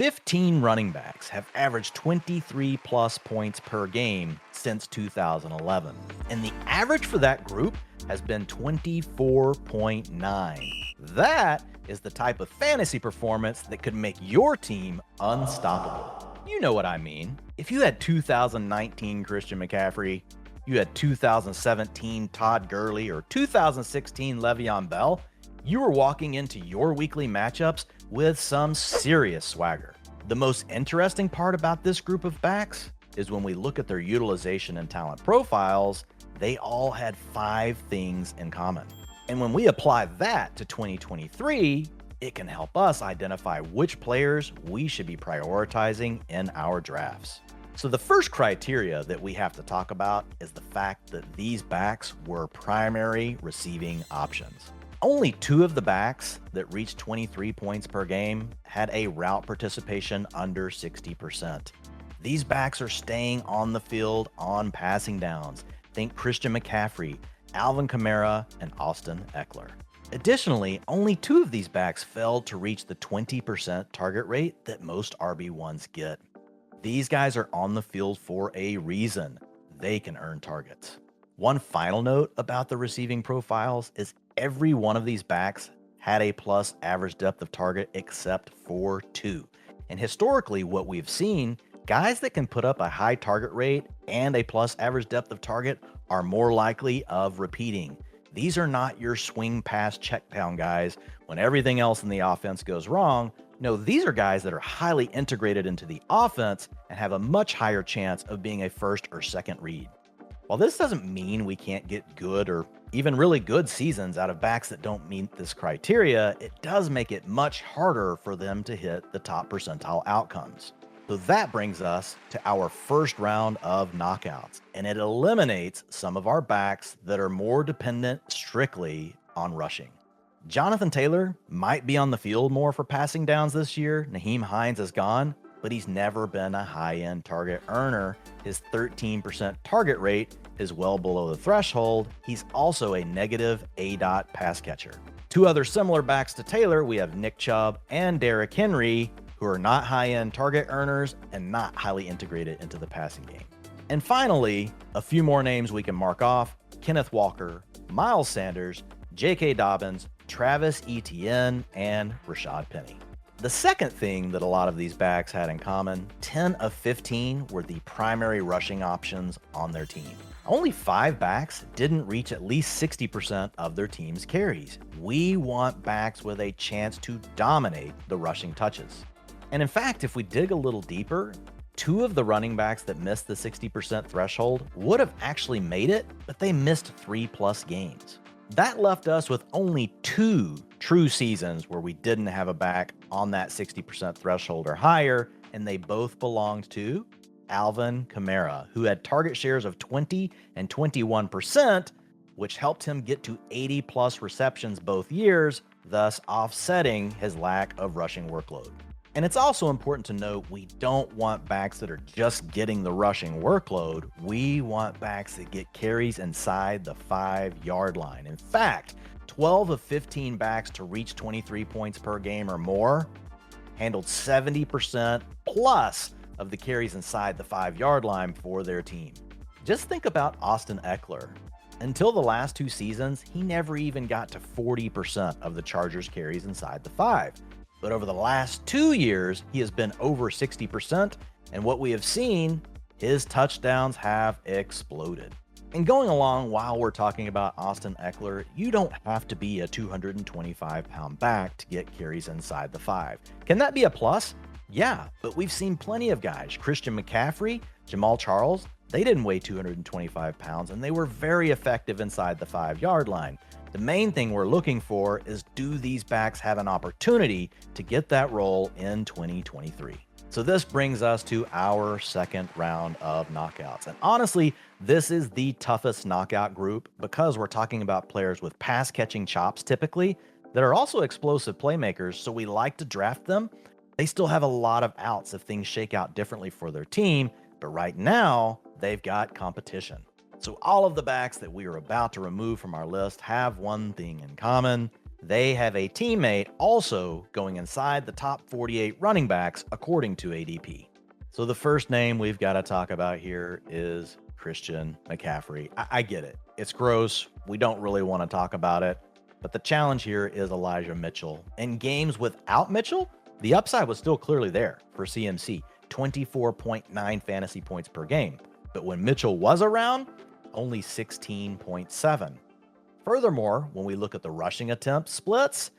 15 running backs have averaged 23 plus points per game since 2011, and the average for that group has been 24.9. That is the type of fantasy performance that could make your team unstoppable. You know what I mean. If you had 2019 Christian McCaffrey, you had 2017 Todd Gurley, or 2016 Le'Veon Bell, you were walking into your weekly matchups with some serious swagger. The most interesting part about this group of backs is when we look at their utilization and talent profiles, they all had 5 things in common. And when we apply that to 2023, it can help us identify which players we should be prioritizing in our drafts. So the first criteria that we have to talk about is the fact that these backs were primary receiving options. Only 2 of the backs that reached 23 points per game had a route participation under 60%. These backs are staying on the field on passing downs. Think Christian McCaffrey, Alvin Kamara, and Austin Eckler. Additionally, only 2 of these backs failed to reach the 20% target rate that most RB1s get. These guys are on the field for a reason. They can earn targets. One final note about the receiving profiles is every one of these backs had a plus average depth of target except for 2. And historically, what we've seen, guys that can put up a high target rate and a plus average depth of target are more likely of repeating. These are not your swing pass check down guys when everything else in the offense goes wrong. No, these are guys that are highly integrated into the offense and have a much higher chance of being a first or second read. While this doesn't mean we can't get good or even really good seasons out of backs that don't meet this criteria, it does make it much harder for them to hit the top percentile outcomes. So that brings us to our first round of knockouts, and it eliminates some of our backs that are more dependent strictly on rushing. Jonathan Taylor might be on the field more for passing downs this year. Naheem Hines is gone, but he's never been a high-end target earner. His 13% target rate is well below the threshold. He's also a negative ADOT pass catcher. 2 other similar backs to Taylor, we have Nick Chubb and Derrick Henry, who are not high-end target earners and not highly integrated into the passing game. And finally, a few more names we can mark off: Kenneth Walker, Miles Sanders, J.K. Dobbins, Travis Etienne, and Rashad Penny. The second thing that a lot of these backs had in common, 10 of 15 were the primary rushing options on their team. Only 5 backs didn't reach at least 60% of their team's carries. We want backs with a chance to dominate the rushing touches. And in fact, if we dig a little deeper, 2 of the running backs that missed the 60% threshold would have actually made it, but they missed 3+ games. That left us with only 2 true seasons where we didn't have a back on that 60% threshold or higher, and they both belonged to Alvin Kamara, who had target shares of 20 and 21%, which helped him get to 80+ receptions both years, thus offsetting his lack of rushing workload. And it's also important to note we don't want backs that are just getting the rushing workload. We want backs that get carries inside the 5-yard line. In fact, 12 of 15 backs to reach 23 points per game or more handled 70% plus of the carries inside the 5-yard line for their team. Just think about Austin Eckler. Until the last 2 seasons, he never even got to 40% of the Chargers' carries inside the 5. But over the last 2 years, he has been over 60%, and what we have seen, his touchdowns have exploded. And going along while we're talking about Austin Eckler, you don't have to be a 225-pound back to get carries inside the 5. Can that be a plus? Yeah, but we've seen plenty of guys, Christian McCaffrey, Jamal Charles, they didn't weigh 225 pounds, and they were very effective inside the 5-yard line. The main thing we're looking for is, do these backs have an opportunity to get that role in 2023? So this brings us to our second round of knockouts. And honestly, this is the toughest knockout group because we're talking about players with pass catching chops typically that are also explosive playmakers. So we like to draft them. They still have a lot of outs if things shake out differently for their team. But right now they've got competition. So all of the backs that we are about to remove from our list have one thing in common. they have a teammate also going inside the top 48 running backs according to ADP. So the first name we've got to talk about here is Christian McCaffrey. I get it. It's gross. We don't really want to talk about it. But the challenge here is Elijah Mitchell. In games without Mitchell, the upside was still clearly there for CMC, 24.9 fantasy points per game. But when Mitchell was around, only 16.7. Furthermore, when we look at the rushing attempt splits,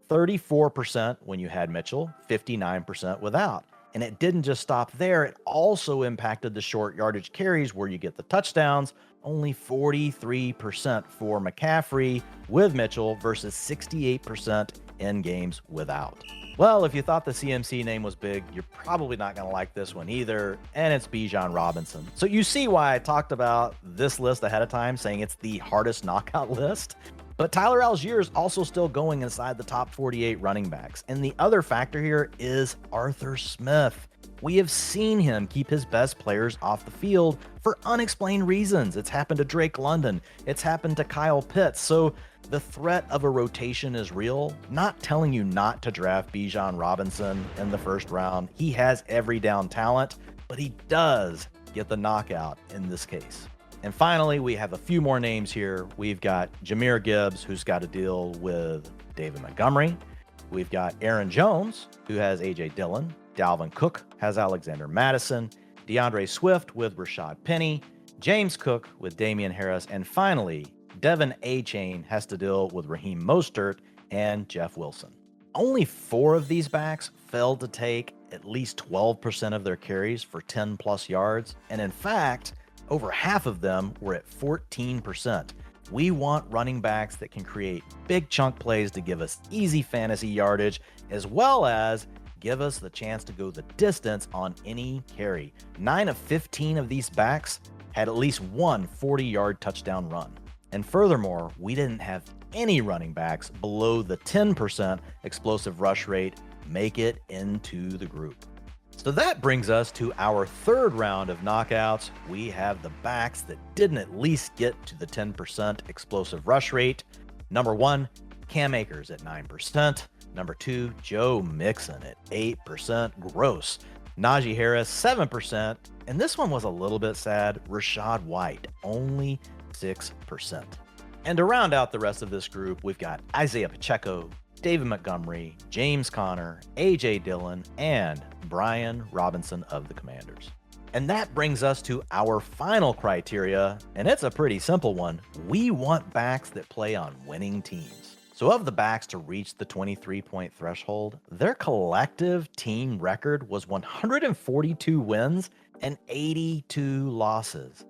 34% when you had Mitchell, 59% without. And it didn't just stop there, it also impacted the short yardage carries where you get the touchdowns, only 43% for McCaffrey with Mitchell versus 68% in games without. Well, if you thought the CMC name was big, you're probably not going to like this one either, and it's Bijan Robinson. So you see why I talked about this list ahead of time, saying it's the hardest knockout list. But Tyler Algier is also still going inside the top 48 running backs. And the other factor here is Arthur Smith. We have seen him keep his best players off the field for unexplained reasons. It's happened to Drake London. It's happened to Kyle Pitts. So the threat of a rotation is real. Not telling you not to draft Bijan Robinson in the first round. He has every down talent, but he does get the knockout in this case. And finally, we have a few more names here. We've got Jahmyr Gibbs, who's got to deal with David Montgomery. We've got Aaron Jones, who has A.J. Dillon. Dalvin Cook has Alexander Madison. DeAndre Swift with Rashad Penny. James Cook with Damian Harris. And finally, Devin A-Chain has to deal with Raheem Mostert and Jeff Wilson. Only 4 of these backs failed to take at least 12% of their carries for 10-plus yards. And in fact, over half of them were at 14%. We want running backs that can create big chunk plays to give us easy fantasy yardage, as well as give us the chance to go the distance on any carry. 9 of 15 of these backs had at least one 40-yard touchdown run. And furthermore, we didn't have any running backs below the 10% explosive rush rate make it into the group. So that brings us to our third round of knockouts. We have the backs that didn't at least get to the 10% explosive rush rate. Number 1, Cam Akers at 9%. Number 2, Joe Mixon at 8%. Gross. Najee Harris, 7%. And this one was a little bit sad. Rachaad White, only 6%. And to round out the rest of this group, we've got Isaiah Pacheco, David Montgomery, James Conner, A.J. Dillon, and Brian Robinson of the Commanders. And that brings us to our final criteria, and it's a pretty simple one. We want backs that play on winning teams. So of the backs to reach the 23-point threshold, their collective team record was 142 wins and 82 losses.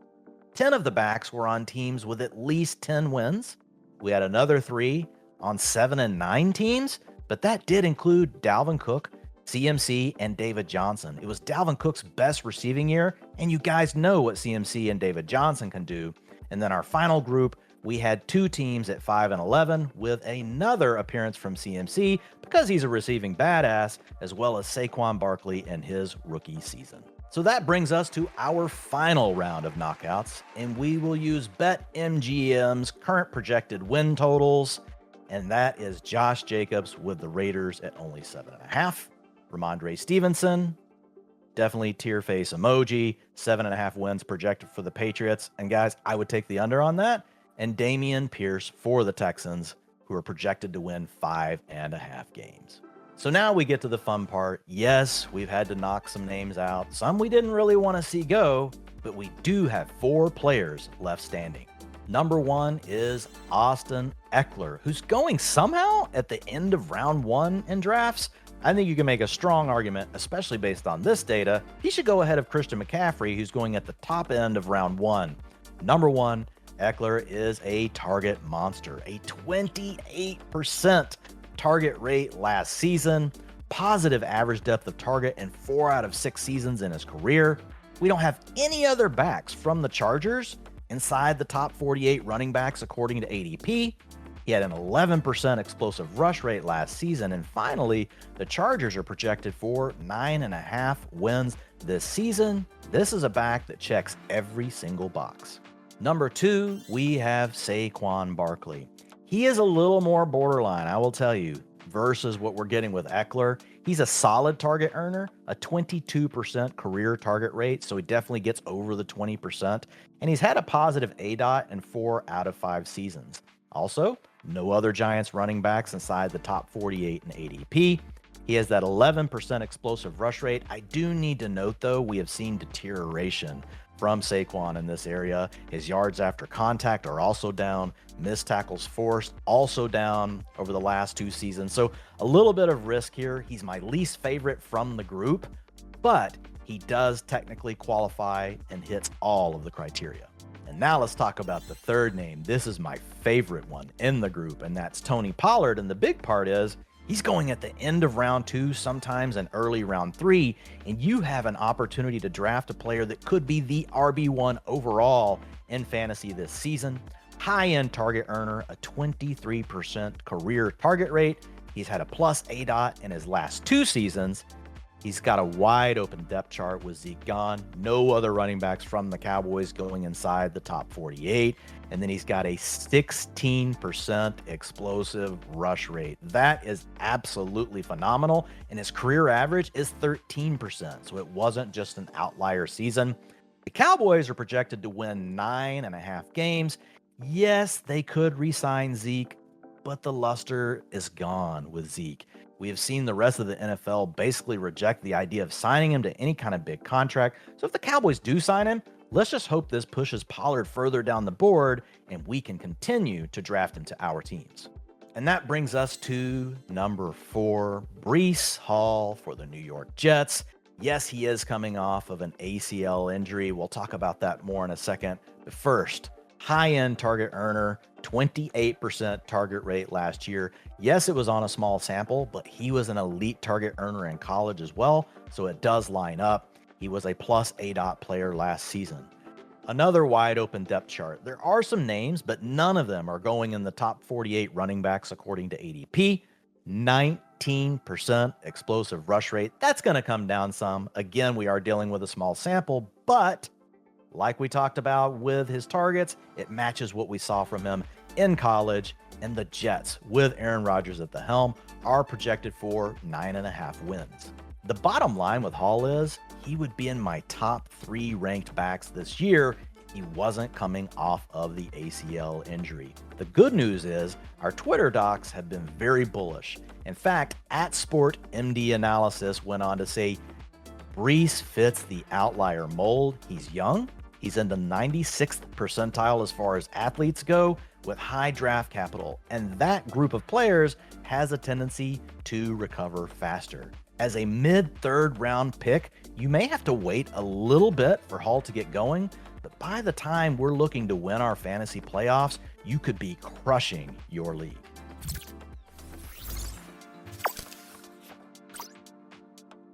10 of the backs were on teams with at least 10 wins. We had another 3 on 7 and 9 teams, but that did include Dalvin Cook, CMC, and David Johnson. It was Dalvin Cook's best receiving year, and you guys know what CMC and David Johnson can do. And then our final group, we had 2 teams at 5 and 11 with another appearance from CMC because he's a receiving badass, as well as Saquon Barkley in his rookie season. So that brings us to our final round of knockouts, and we will use BetMGM's current projected win totals, and that is Josh Jacobs with the Raiders at only 7.5. Ramondre Stevenson, definitely tear face emoji, 7.5 wins projected for the Patriots. And guys, I would take the under on that. And Dameon Pierce for the Texans, who are projected to win 5.5 games. So now we get to the fun part. Yes, we've had to knock some names out. Some we didn't really want to see go, but we do have 4 players left standing. Number 1 is Austin Eckler, who's going somehow at the end of round 1 in drafts. I think you can make a strong argument, especially based on this data. He should go ahead of Christian McCaffrey, who's going at the top end of round 1. Number 1, Eckler is a target monster, a 28% target rate last season, positive average depth of target in 4 out of 6 seasons in his career. We don't have any other backs from the Chargers inside the top 48 running backs according to ADP. He had an 11% explosive rush rate last season. And finally, the Chargers are projected for 9.5 wins this season. This is a back that checks every single box. Number 2, we have Saquon Barkley. He is a little more borderline, I will tell you, versus what we're getting with Eckler. He's a solid target earner, a 22% career target rate, so he definitely gets over the 20%, and he's had a positive ADOT in 4 out of 5 seasons. Also, no other Giants running backs inside the top 48 in ADP. He has that 11% explosive rush rate. I do need to note, though, we have seen deterioration from Saquon in this area. His yards after contact are also down. Missed tackles forced also down over the last 2 seasons. So a little bit of risk here. He's my least favorite from the group, but he does technically qualify and hits all of the criteria. And now let's talk about the third name. This is my favorite one in the group, and that's Tony Pollard. And the big part is he's going at the end of round 2, sometimes in early round 3, and you have an opportunity to draft a player that could be the RB1 overall in fantasy this season. High-end target earner, a 23% career target rate. He's had a plus ADOT in his last 2 seasons. He's got a wide open depth chart with Zeke gone. No other running backs from the Cowboys going inside the top 48. And then he's got a 16% explosive rush rate. That is absolutely phenomenal. And his career average is 13%. So it wasn't just an outlier season. The Cowboys are projected to win 9.5 games. Yes, they could re-sign Zeke, but the luster is gone with Zeke. We have seen the rest of the NFL basically reject the idea of signing him to any kind of big contract. So if the Cowboys do sign him, let's just hope this pushes Pollard further down the board and we can continue to draft him to our teams. And that brings us to number 4, Breece Hall for the New York Jets. Yes, he is coming off of an ACL injury. We'll talk about that more in a second. But first, high-end target earner, 28% target rate last year. Yes, it was on a small sample, but he was an elite target earner in college as well, so it does line up. He was a plus ADOT player last season. Another wide open depth chart. There are some names, but none of them are going in the top 48 running backs according to ADP. 19% explosive rush rate. That's going to come down some. Again, we are dealing with a small sample, but like we talked about with his targets, it matches what we saw from him in college. And the Jets, with Aaron Rodgers at the helm, are projected for 9.5 wins. The bottom line with Hall is he would be in my top 3 ranked backs this year. He wasn't coming off of the ACL injury. The good news is our Twitter docs have been very bullish. In fact, @SportMD Analysis went on to say Breece fits the outlier mold. He's young. He's in the 96th percentile as far as athletes go, with high draft capital, and that group of players has a tendency to recover faster. As a mid-3rd round pick, you may have to wait a little bit for Hall to get going, but by the time we're looking to win our fantasy playoffs, you could be crushing your league.